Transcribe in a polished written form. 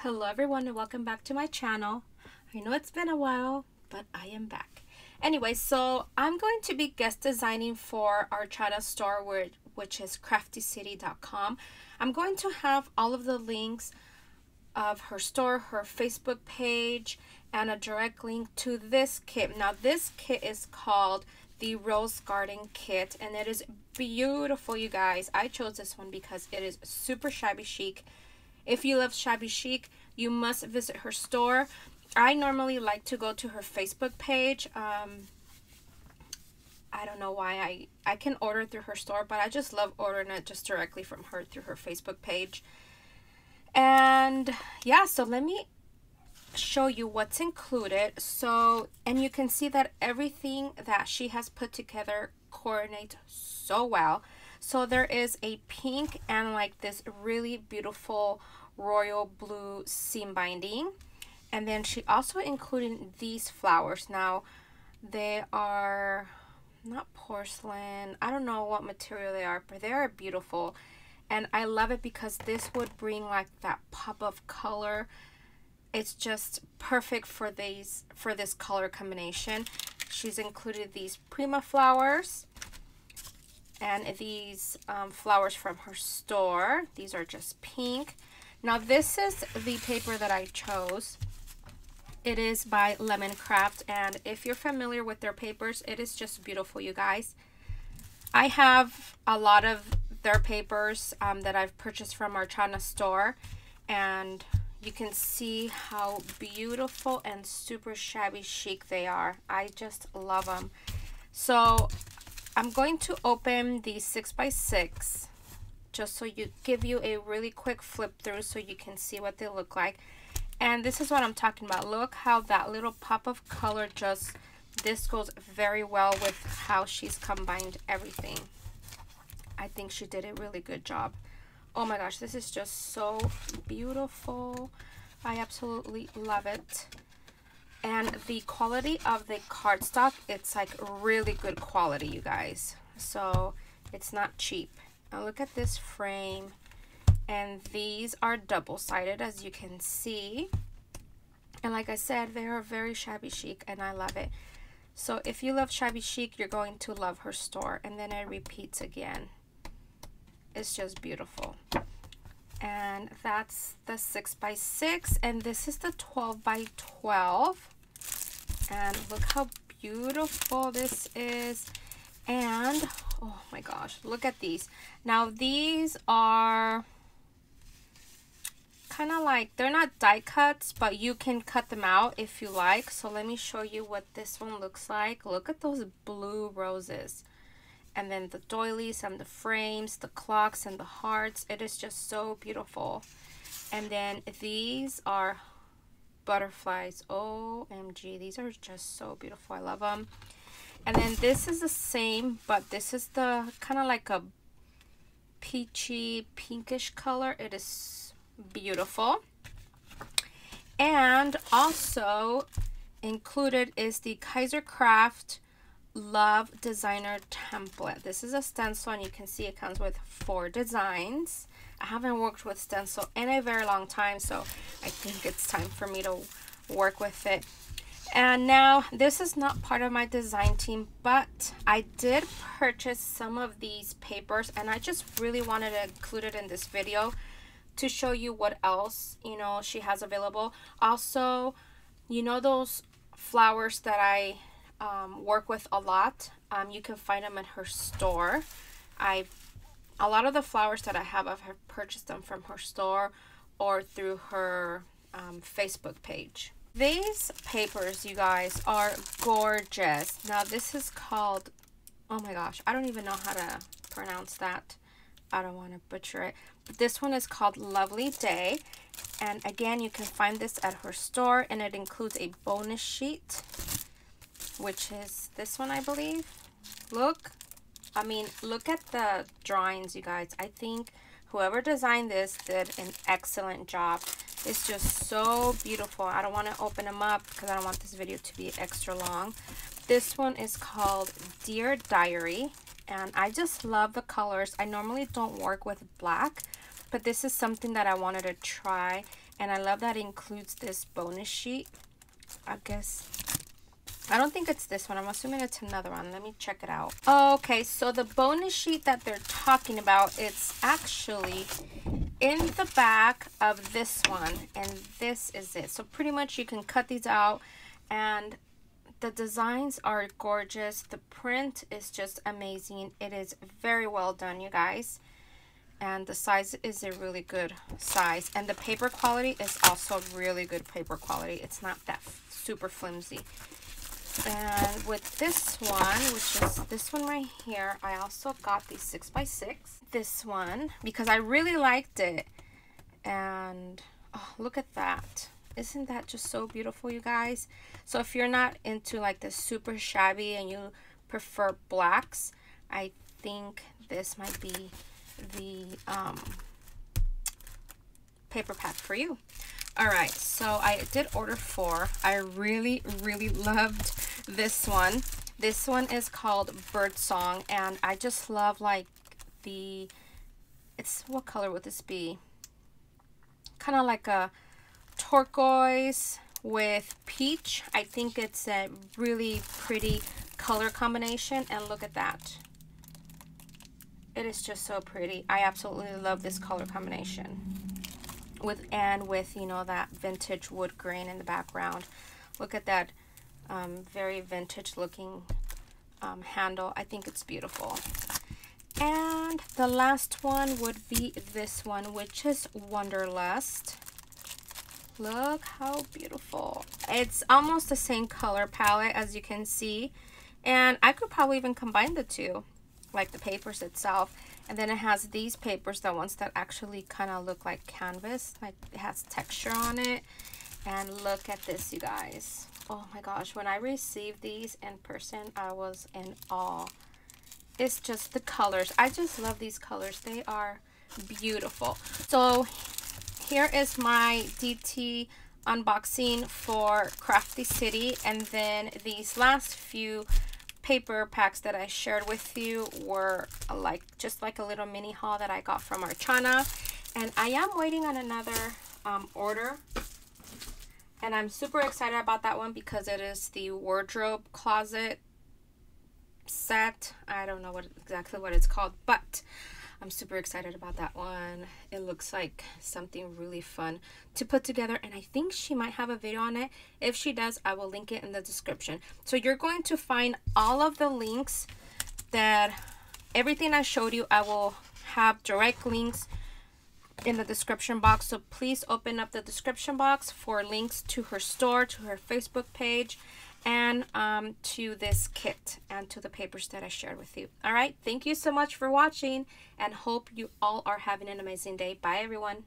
Hello everyone and welcome back to my channel. I know it's been a while, but I am back. Anyway, so I'm going to be guest designing for our China store, which is craftycity.com. I'm going to have all of the links of her store, her Facebook page, and a direct link to this kit. Now this kit is called the Rose Garden Kit, and it is beautiful, you guys. I chose this one because it is super shabby chic. If you love shabby chic, you must visit her store. I normally like to go to her Facebook page. I don't know why I can order through her store, but I just love ordering it just directly from her through her Facebook page. And yeah, so let me show you what's included. So, and you can see that everything that she has put together coordinates so well. So there is a pink and like this really beautiful royal blue seam binding, and then she also included these flowers. Now they are not porcelain, I don't know what material they are, but they are beautiful, and I love it because this would bring like that pop of color. It's just perfect for this color combination. She's included these prima flowers and these flowers from her store. These are just pink. Now this is the paper that I chose. It is by Lemon Craft, and if you're familiar with their papers, it is just beautiful, you guys. I have a lot of their papers that I've purchased from our China store, and you can see how beautiful and super shabby chic they are. I just love them. So I'm going to open the 6x6 just so give you a really quick flip through so you can see what they look like. And this is what I'm talking about. Look how that little pop of color this goes very well with how she's combined everything. I think she did a really good job. Oh my gosh, this is just so beautiful. I absolutely love it. And the quality of the cardstock, it's like really good quality, you guys. So it's not cheap. Now look at this frame. And these are double-sided, as you can see. And like I said, they are very shabby chic, and I love it. So if you love shabby chic, you're going to love her store. And then it repeats again. It's just beautiful. And that's the 6x6, and this is the 12x12. And look how beautiful this is. And oh my gosh, look at these. Now these are kind of like, they're not die cuts, but you can cut them out if you like. So let me show you what this one looks like. Look at those blue roses, and then the doilies and the frames, the clocks and the hearts. It is just so beautiful. And then these are butterflies. OMG, these are just so beautiful. I love them. And then this is the same, but this is the kind of like a peachy pinkish color. It is beautiful. And also included is the Kaiser Craft Love Designer Template. This is a stencil, and you can see it comes with 4 designs. I haven't worked with stencil in a very long time, so I think it's time for me to work with it. And now this is not part of my design team, but I did purchase some of these papers, and I just really wanted to include it in this video to show you what else, you know, she has available. Also, you know those flowers that I work with a lot, you can find them in her store. A lot of the flowers that I have, I've purchased them from her store or through her Facebook page. These papers, you guys, are gorgeous. Now this is called, oh my gosh, I don't even know how to pronounce that. I don't want to butcher it. But this one is called Lovely Day. And again, you can find this at her store, and it includes a bonus sheet, which is this one, I believe. Look, I mean, look at the drawings, you guys. I think whoever designed this did an excellent job. It's just so beautiful. I don't want to open them up because I don't want this video to be extra long. This one is called Dear Diary, and I just love the colors. I normally don't work with black, but this is something that I wanted to try, And I love that it includes this bonus sheet. I guess, I don't think it's this one. I'm assuming it's another one. Let me check it out. Okay, so the bonus sheet that they're talking about, it's actually in the back of this one, and this is it. So pretty much you can cut these out, and the designs are gorgeous. The print is just amazing. It is very well done, you guys. And the size is a really good size. And the paper quality is also really good paper quality. It's not that super flimsy. And with this one, which is this one right here, I also got the 6x6. This one, because I really liked it. And oh, look at that. Isn't that just so beautiful, you guys? So if you're not into like the super shabby and you prefer blacks, I think this might be the paper pack for you. All right, so I did order 4. I really loved this one. This one is called Birdsong, and I just love like the, it's, what color would this be? Kind of like a turquoise with peach. I think it's a really pretty color combination, and look at that. It is just so pretty. I absolutely love this color combination with you know, that vintage wood grain in the background. Look at that very vintage looking handle. I think it's beautiful. And the last one would be this one, which is Wanderlust. Look how beautiful. It's almost the same color palette as you can see, and I could probably even combine the two, like the papers itself. And then it has these papers, the ones that actually kind of look like canvas, like it has texture on it. And look at this, you guys. Oh my gosh, when I received these in person, I was in awe. It's just the colors. I just love these colors. They are beautiful. So here is my DT unboxing for Crafty City, and then these last few paper packs that I shared with you were like just like a little mini haul that I got from Archana. And I am waiting on another order, and I'm super excited about that one because it is the wardrobe closet set. I don't know exactly what it's called, but I'm super excited about that one. It looks like something really fun to put together, and I think she might have a video on it. If she does, I will link it in the description. So you're going to find all of the links, that everything I showed you, I will have direct links in the description box. So please open up the description box for links to her store, to her Facebook page, and to this kit and to the papers that I shared with you. All right, thank you so much for watching, and hope you all are having an amazing day. Bye everyone.